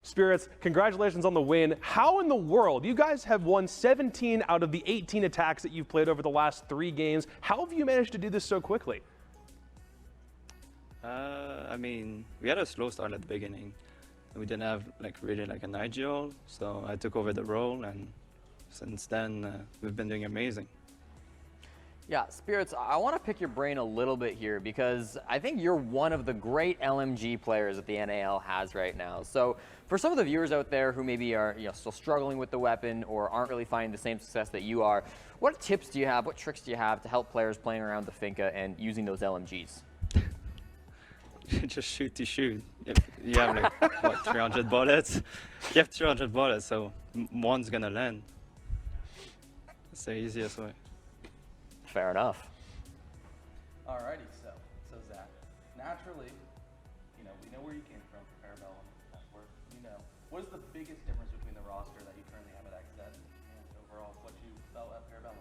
Spiritz, congratulations on the win. How in the world? You guys have won 17 out of the 18 attacks that you've played over the last 3 games. How have you managed to do this so quickly? I mean, we had a slow start at the beginning. We didn't have really an ideal, so I took over the role, and since then we've been doing amazing. Yeah, Spiritz, I want to pick your brain a little bit here because I think you're one of the great LMG players that the NAL has right now. So for some of the viewers out there who maybe are still struggling with the weapon or aren't really finding the same success that you are, what tips do you have, what tricks do you have to help players playing around the Finca and using those LMGs? Just shoot to shoot. If you have what, 300 bullets? You have 300 bullets, so one's gonna land. That's the easiest way. Fair enough. Alrighty, so Zach, naturally, we know where you came from, Parabellum. That's where what is the biggest difference between the roster that you currently have at XSET and overall what you felt at Parabellum?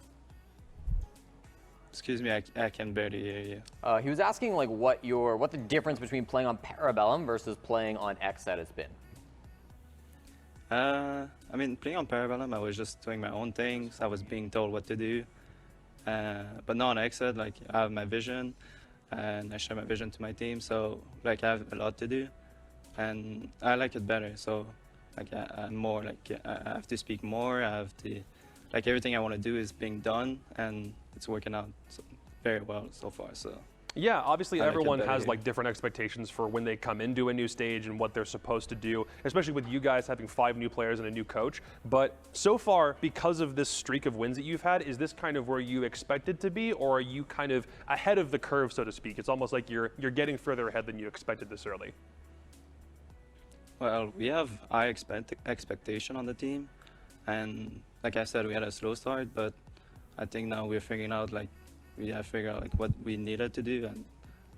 Excuse me, I can barely hear you. He was asking what the difference between playing on Parabellum versus playing on XSET has been. I mean, playing on Parabellum, I was just doing my own things. I was being told what to do. But now on XSET, I have my vision, and I share my vision to my team. So I have a lot to do, and I like it better. So I'm more I have to speak more. I have to everything I want to do is being done, and it's working out very well so far. So. Yeah, obviously everyone has different expectations for when they come into a new stage and what they're supposed to do, especially with you guys having 5 new players and a new coach. But so far, because of this streak of wins that you've had, is this kind of where you expected to be, or are you kind of ahead of the curve, so to speak? It's almost like you're getting further ahead than you expected this early. Well, we have high expectation on the team, and like I said, we had a slow start, but I think now we're figuring out we have to figure out what we needed to do and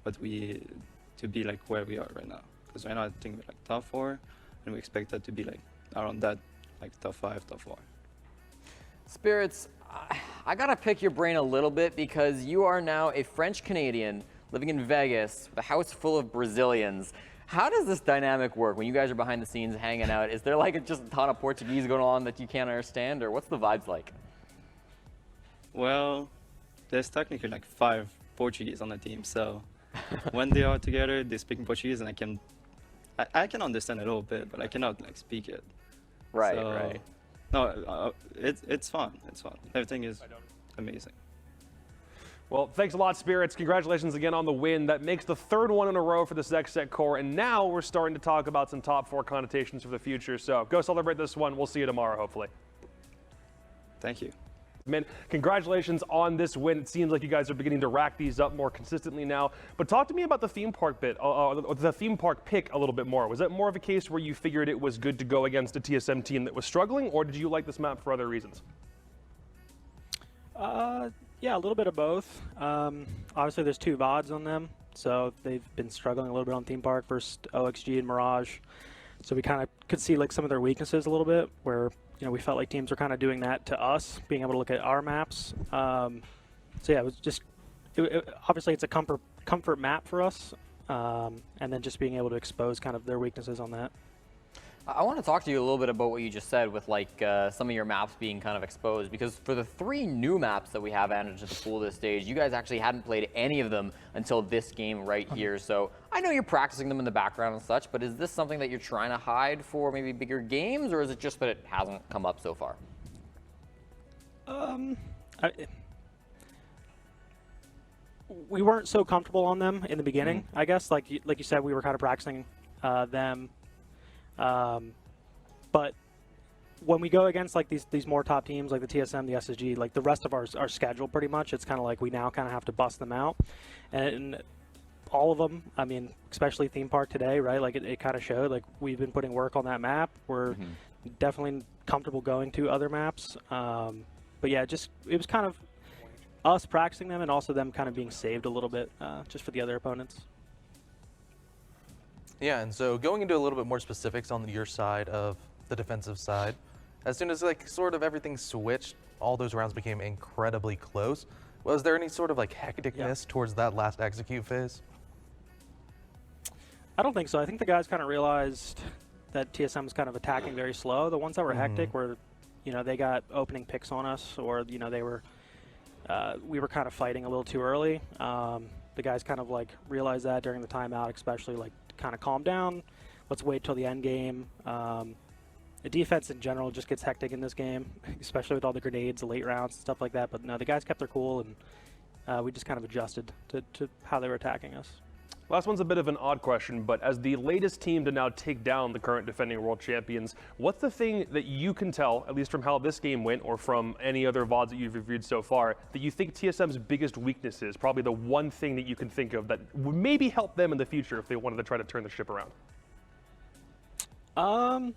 to be where we are right now. Because right now I think we're top 4, and we expect that to be around that top 5, top 4. Spiritz, I gotta pick your brain a little bit because you are now a French Canadian living in Vegas with a house full of Brazilians. How does this dynamic work when you guys are behind the scenes hanging out? Is there just a ton of Portuguese going on that you can't understand, or what's the vibes like? Well, there's technically 5 Portuguese on the team, so when they are together, they speak in Portuguese, and I can understand it a little bit, but I cannot speak it. Right, so, right. No, it's fun. It's fun. Everything is amazing. Well, thanks a lot, Spiritz. Congratulations again on the win. That makes the 3rd one in a row for this XSET core, and now we're starting to talk about some top 4 connotations for the future. So go celebrate this one. We'll see you tomorrow, hopefully. Thank you. Man, congratulations on this win. It seems like you guys are beginning to rack these up more consistently now. But talk to me about the theme park the theme park pick a little bit more. Was that more of a case where you figured it was good to go against a TSM team that was struggling, or did you like this map for other reasons? Yeah, a little bit of both. Obviously, there's 2 VODs on them, so they've been struggling a little bit on theme park versus OXG and Mirage. So we kind of could see some of their weaknesses a little bit, where we felt like teams were kind of doing that to us, being able to look at our maps. So yeah, it was just obviously it's a comfort map for us, and then just being able to expose kind of their weaknesses on that. I want to talk to you a little bit about what you just said with some of your maps being kind of exposed, because for the 3 new maps that we have added to the pool this stage, you guys actually hadn't played any of them until this game right here. So I know you're practicing them in the background and such, but is this something that you're trying to hide for maybe bigger games, or is it just that it hasn't come up so far? We weren't so comfortable on them in the beginning, I guess. Like you said, we were kind of practicing them. But when we go against these more top teams like the TSM, the SSG, the rest of our schedule pretty much, it's kind of we now kind of have to bust them out. And all of them, I mean, especially theme park today, right? It kind of showed we've been putting work on that map. We're definitely comfortable going to other maps. But yeah, it was kind of us practicing them and also them kind of being saved a little bit just for the other opponents. Yeah, and so going into a little bit more specifics on your side of the defensive side, as soon as sort of everything switched, all those rounds became incredibly close. Was there any sort of hecticness towards that last execute phase? I don't think so. I think the guys kind of realized that TSM was kind of attacking very slow. The ones that were hectic were, you know, they got opening picks on us, or you know, they were we were kind of fighting a little too early. The guys kind of like realized that during the timeout, especially like kind of calm down. Let's wait till the end game. The defense in general just gets hectic in this game, especially with all the grenades, the late rounds, and stuff like that. But no, the guys kept their cool, and we just kind of adjusted to how they were attacking us. Last one's a bit of an odd question, but as the latest team to now take down the current defending world champions, what's the thing that you can tell, at least from how this game went or from any other VODs that you've reviewed so far, that you think TSM's biggest weakness is? Probably the one thing that you can think of that would maybe help them in the future if they wanted to try to turn the ship around? I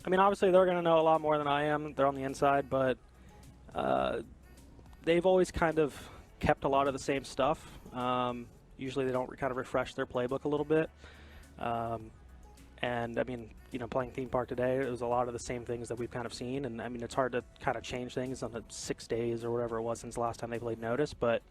mean, obviously they're going to know a lot more than I am. They're on the inside, but they've always kind of kept a lot of the same stuff. Usually they don't kind of refresh their playbook a little bit. And I mean, you know, playing Theme Park today, it was a lot of the same things that we've kind of seen. And I mean, it's hard to kind of change things on the 6 days or whatever it was since the last time they played Notice. But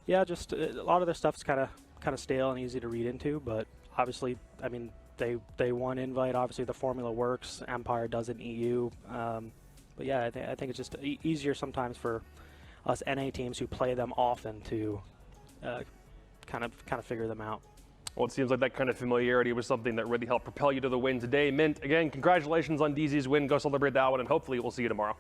yeah, just a lot of their stuff's kind of stale and easy to read into. But obviously, I mean, they won Invite. Obviously, the formula works. Empire does it in EU. But yeah, I think it's just easier sometimes for us NA teams who play them often to kind of figure them out. Well, it seems like that kind of familiarity was something that really helped propel you to the win today. Mint, again, congratulations on DZ's win. Go celebrate that one, and hopefully we'll see you tomorrow.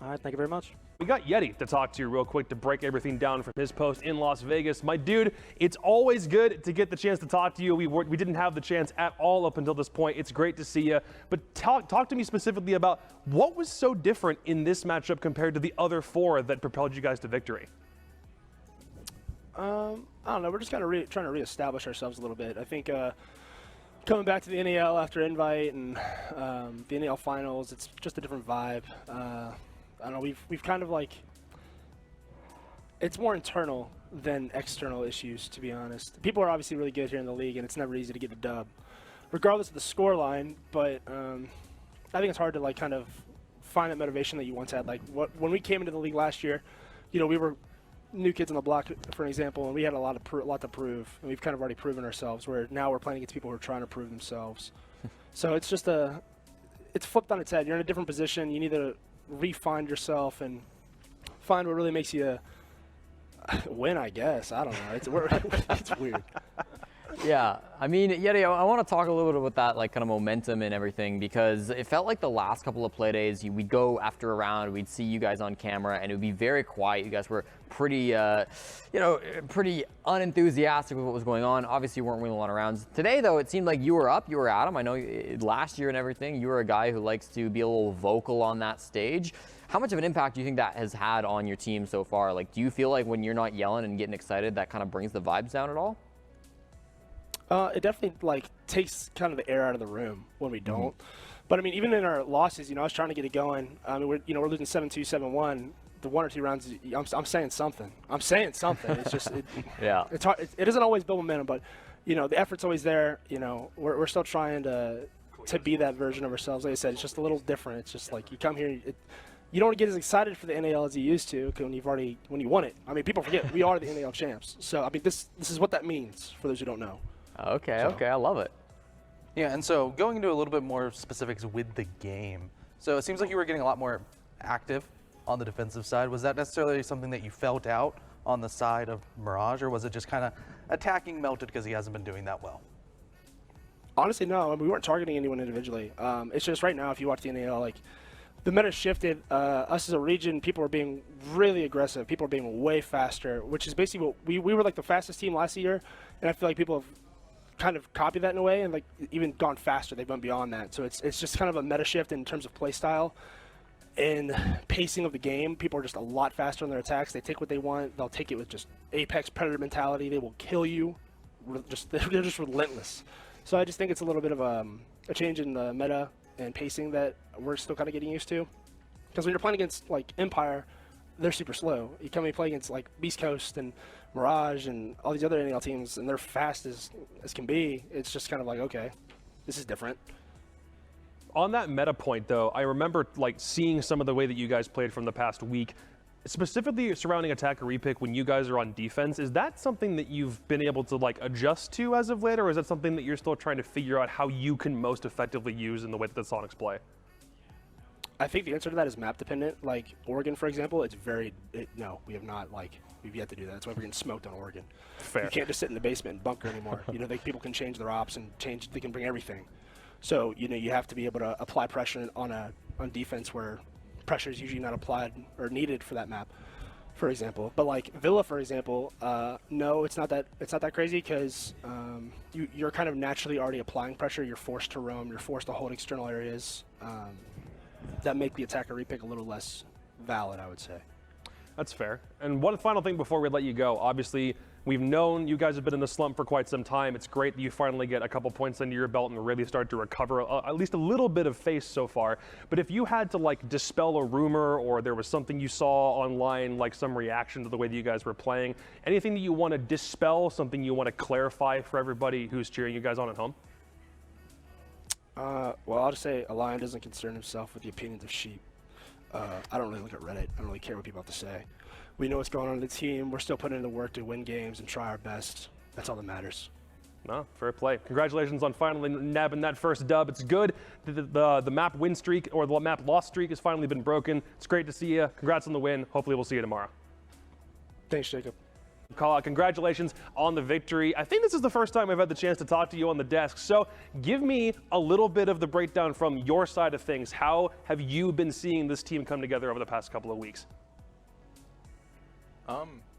All right, thank you very much. We got Yeti to talk to real quick to break everything down from his post in Las Vegas. My dude, it's always good to get the chance to talk to you. We didn't have the chance at all up until this point. It's great to see you. But talk to me specifically about what was so different in this matchup compared to the other 4 that propelled you guys to victory. I don't know. We're just kind of trying to reestablish ourselves a little bit. I think coming back to the NAL after Invite and the NAL finals, it's just a different vibe. I don't know. We've kind of like, it's more internal than external issues, to be honest. People are obviously really good here in the league, and it's never easy to get the dub, regardless of the score line. But I think it's hard to like kind of find that motivation that you once had. Like when we came into the league last year, you know, we were new kids on the block, for an example, and we had a lot to prove, and we've kind of already proven ourselves. Where now we're playing against people who are trying to prove themselves. So it's just it's flipped on its head. You're in a different position. You need to re-find yourself and find what really makes you win. I guess I don't know. It's weird. Yeah, I mean, Yeti, I want to talk a little bit about that, like, kind of momentum and everything, because it felt like the last couple of play days, we'd go after a round, we'd see you guys on camera, and it would be very quiet. You guys were pretty, pretty unenthusiastic with what was going on. Obviously, you weren't winning a lot of rounds. Today, though, it seemed like you were up, you were at 'em. I know last year and everything, you were a guy who likes to be a little vocal on that stage. How much of an impact do you think that has had on your team so far? Like, do you feel like when you're not yelling and getting excited, that kind of brings the vibes down at all? It definitely like takes kind of the air out of the room when we don't. But I mean, even in our losses, you know, I was trying to get it going. I mean, we're losing 7-2, 7-1. The 1 or 2 rounds, I'm saying something. It's just, yeah. It's hard. It doesn't always build momentum, but you know, the effort's always there. You know, we're still trying to be that version of ourselves. Like I said, it's just a little different. It's just like you come here, you don't get as excited for the NAL as you used to when you won it. I mean, people forget we are the NAL champs. So I mean, this is what that means for those who don't know. Okay, okay, I love it. Yeah, and so going into a little bit more specifics with the game. So it seems like you were getting a lot more active on the defensive side. Was that necessarily something that you felt out on the side of Mirage, or was it just kind of attacking Melted because he hasn't been doing that well? Honestly, no. I mean, we weren't targeting anyone individually. It's just right now, if you watch the NAL, like, the meta shifted. Us as a region, people are being really aggressive. People are being way faster, which is basically what we were like the fastest team last year, and I feel like people have kind of copied that in a way and like even gone faster. They've gone beyond that. So it's just kind of a meta shift in terms of play style and pacing of the game. People are just a lot faster on their attacks. They take what they want. They'll take it with just apex predator mentality. They will kill you. They're just relentless. So I just think it's a little bit of a change in the meta and pacing that we're still kind of getting used to. Because when you're playing against like Empire, they're super slow. You come and play against like Beast Coast and Mirage and all these other NAL teams, and they're fast as can be. It's just kind of like, okay, this is different. On that meta point, though, I remember like seeing some of the way that you guys played from the past week. specifically surrounding attacker repick when you guys are on defense, is that something that you've been able to like adjust to as of late, or is that something that you're still trying to figure out how you can most effectively use in the way that the Sonics play? I think the answer to that is map dependent. Like Oregon, for example, it's very no, we have not we've yet to do that. That's why we're getting smoked on Oregon. Fair. You can't just sit in the basement and bunker anymore. People can change their ops and they can bring everything. So you have to be able to apply pressure on defense where pressure is usually not applied or needed for that map, for example. But like Villa, for example, no, it's not that crazy because you're kind of naturally already applying pressure. You're forced to roam. You're forced to hold external areas. That make the attacker repick a little less valid, I would say. That's fair. And one final thing before we let you go. Obviously, we've known you guys have been in the slump for quite some time. It's great that you finally get a couple points under your belt and really start to recover at least a little bit of face so far. But if you had to like dispel a rumor, or there was something you saw online, like some reaction to the way that you guys were playing, anything that you want to dispel, something you want to clarify for everybody who's cheering you guys on at home? Well, I'll just say a lion doesn't concern himself with the opinions of sheep. I don't really look at Reddit. I don't really care what people have to say. We know what's going on in the team. We're still putting in the work to win games and try our best. That's all that matters. No, fair play. Congratulations on finally nabbing that first dub. It's good that the map win streak, or the map loss streak, has finally been broken. It's great to see you. Congrats on the win. Hopefully we'll see you tomorrow. Thanks, Jacob. Callout, congratulations on the victory. I think this is the first time I've had the chance to talk to you on the desk, so give me a little bit of the breakdown from your side of things. How have you been seeing this team come together over the past couple of weeks?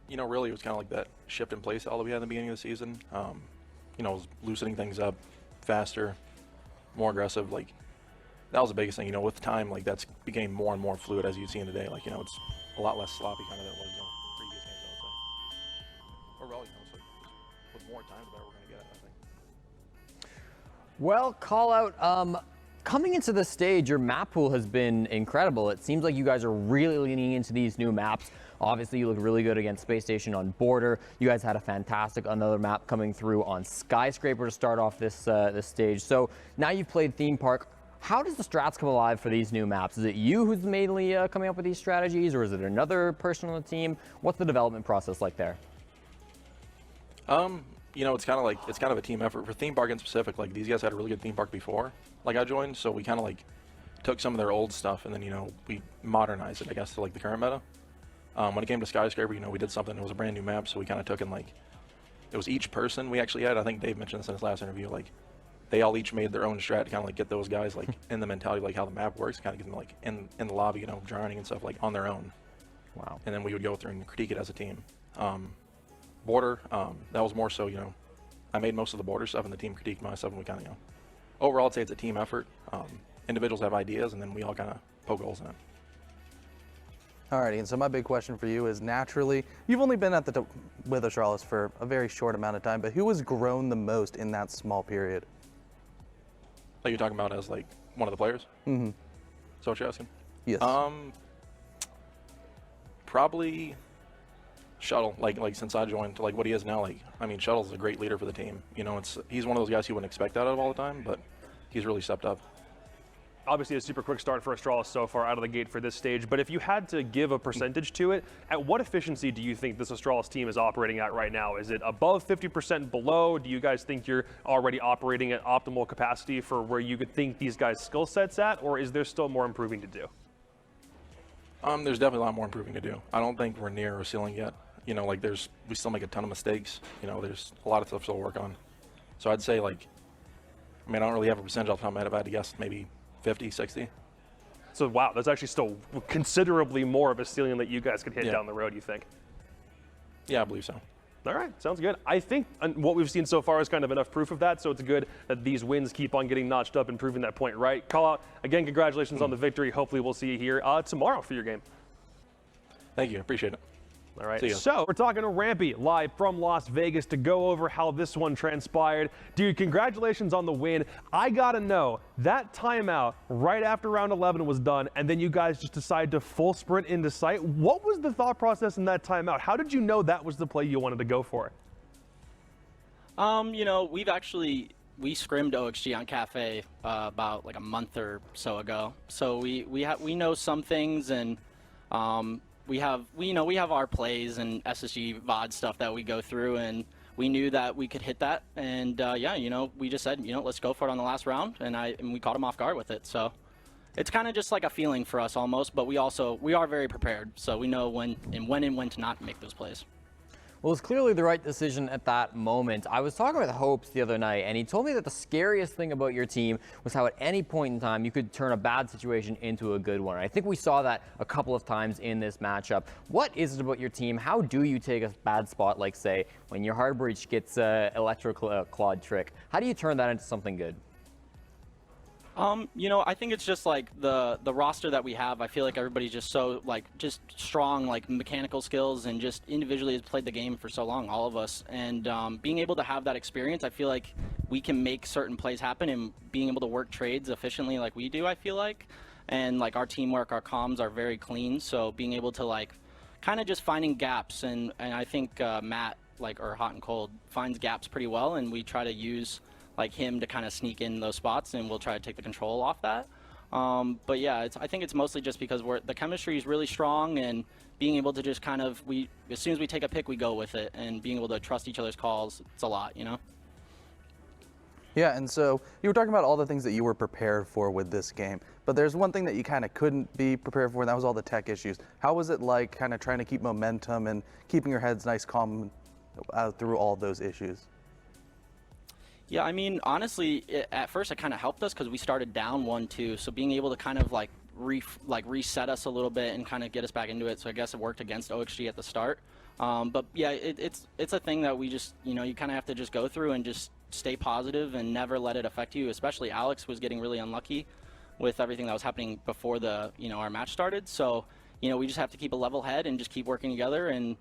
Really it was kind of like that shift in play style that we had in the beginning of the season. Was loosening things up faster, more aggressive. Like, that was the biggest thing. With time, like, that's became more and more fluid as you've seen today. Like, it's a lot less sloppy kind of than it was, previous games, I would say. Overall, it's like, with more time, the better we're going to get, I think. Well, Callout, coming into this stage, your map pool has been incredible. It seems like you guys are really leaning into these new maps. Obviously, you look really good against Space Station on Border. You guys had a fantastic another map coming through on Skyscraper to start off this stage. So now you've played Theme Park. How does the strats come alive for these new maps? Is it you who's mainly coming up with these strategies, or is it another person on the team? What's the development process like there? It's kind of a team effort. For Theme Park in specific, like, these guys had a really good Theme Park before, like, I joined, so we kind of like took some of their old stuff and then, we modernized it, I guess, to like the current meta. When it came to Skyscraper, we did something. It was a brand new map, so we kind of took in, like, it was each person we actually had. I think Dave mentioned this in his last interview. Like, they all each made their own strat to kind of like get those guys like in the mentality of like how the map works, kind of get them like in the lobby, drowning and stuff like on their own. Wow. And then we would go through and critique it as a team. Border, that was more so, I made most of the border stuff and the team critiqued my stuff, and we kind of, overall I'd say it's a team effort. Individuals have ideas and then we all kind of poke holes in it. Alrighty, and so my big question for you is, naturally, you've only been at with Astralis for a very short amount of time, but who has grown the most in that small period? Like, you're talking about as like one of the players? Mm-hmm. So what you're asking? Yes. Probably Shuttle. Like since I joined, like what he is now, Shuttle's a great leader for the team. He's one of those guys you wouldn't expect out of all the time, but he's really stepped up. Obviously a super quick start for Astralis so far out of the gate for this stage, but if you had to give a percentage to it, at what efficiency do you think this Astralis team is operating at right now? Is it above 50%, below? Do you guys think you're already operating at optimal capacity for where you could think these guys' skill sets at, or is there still more improving to do? There's definitely a lot more improving to do. I don't think we're near our ceiling yet. We still make a ton of mistakes. There's a lot of stuff to work on. So I'd say I don't really have a percentage off the top of my head. If I had to guess, maybe 50, 60. So wow, that's actually still considerably more of a ceiling that you guys could hit down the road, you think? Yeah, I believe so. All right, sounds good. I think what we've seen so far is kind of enough proof of that, so it's good that these wins keep on getting notched up and proving that point right. Callout, again, congratulations on the victory. Hopefully we'll see you here tomorrow for your game. Thank you, appreciate it. All right, so we're talking to Rampy live from Las Vegas to go over how this one transpired. Dude, congratulations on the win. I gotta know, that timeout right after round 11 was done, and then you guys just decided to full sprint into sight. What was the thought process in that timeout? How did you know that was the play you wanted to go for? We scrimmed OXG on Cafe about like a month or so ago. So we know some things, and we have our plays and SSG VOD stuff that we go through, and we knew that we could hit that. And yeah, we just said, let's go for it on the last round, and we caught them off guard with it. So it's kind of just like a feeling for us almost, but we are very prepared, so we know when to not make those plays. Well, it's clearly the right decision at that moment. I was talking with Hopes the other night, and he told me that the scariest thing about your team was how at any point in time you could turn a bad situation into a good one. I think we saw that a couple of times in this matchup. What is it about your team? How do you take a bad spot, like, say, when your hard breach gets Electro Clawed trick? How do you turn that into something good? I think it's just like the roster that we have. I feel like everybody's just so just strong, mechanical skills, and just individually has played the game for so long, all of us. And being able to have that experience, I feel like we can make certain plays happen, and being able to work trades efficiently like we do, I feel like. And our teamwork, our comms are very clean. So being able to kind of just finding gaps, and I think Matt, or Hot and Cold, finds gaps pretty well, and we try to use him to kind of sneak in those spots, and we'll try to take the control off that. But yeah, I think it's mostly just because the chemistry is really strong, and being able to just kind of, as soon as we take a pick, we go with it, and being able to trust each other's calls, it's a lot, Yeah, and so you were talking about all the things that you were prepared for with this game, but there's one thing that you kind of couldn't be prepared for, and that was all the tech issues. How was it like kind of trying to keep momentum and keeping your heads nice, calm through all those issues? Yeah, I mean, honestly, at first it kind of helped us because we started down 1-2, so being able to kind of reset us a little bit and kind of get us back into it. So I guess it worked against OXG at the start. But yeah, it's a thing that we just, you kind of have to just go through and just stay positive and never let it affect you. Especially Alex was getting really unlucky with everything that was happening before our match started. So we just have to keep a level head and just keep working together. And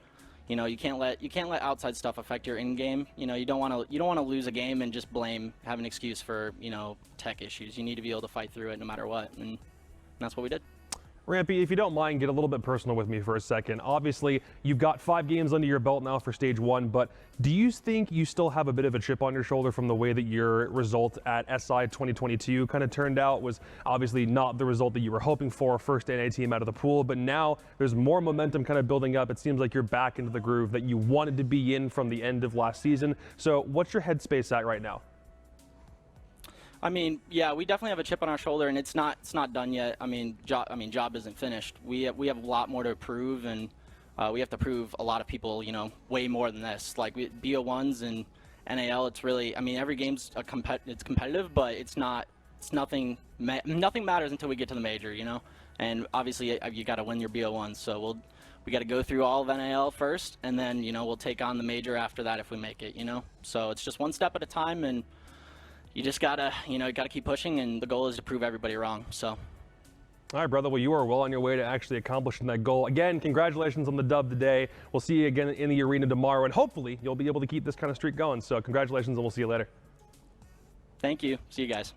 you can't let outside stuff affect your in-game. You don't want to lose a game and just have an excuse for tech issues. You need to be able to fight through it no matter what, and that's what we did. Rampy, if you don't mind, get a little bit personal with me for a second. Obviously, you've got 5 games under your belt now for Stage 1, but do you think you still have a bit of a chip on your shoulder from the way that your result at SI 2022 kind of turned out? Was obviously not the result that you were hoping for, first NA team out of the pool, but now there's more momentum kind of building up. It seems like you're back into the groove that you wanted to be in from the end of last season. So what's your headspace at right now? I mean, yeah, we definitely have a chip on our shoulder, and it's not done yet. I mean, job isn't finished. We have a lot more to prove, and we have to prove a lot of people, way more than this. Like BO1s and NAL, it's really, I mean, every game's it's competitive, but nothing matters until we get to the major, And obviously, you got to win your BO1s, so we got to go through all of NAL first, and then we'll take on the major after that if we make it, So it's just one step at a time, and you just gotta, keep pushing, and the goal is to prove everybody wrong. So. All right, brother. Well, you are well on your way to actually accomplishing that goal. Again, congratulations on the dub today. We'll see you again in the arena tomorrow, and hopefully you'll be able to keep this kind of streak going. So congratulations, and we'll see you later. Thank you. See you guys.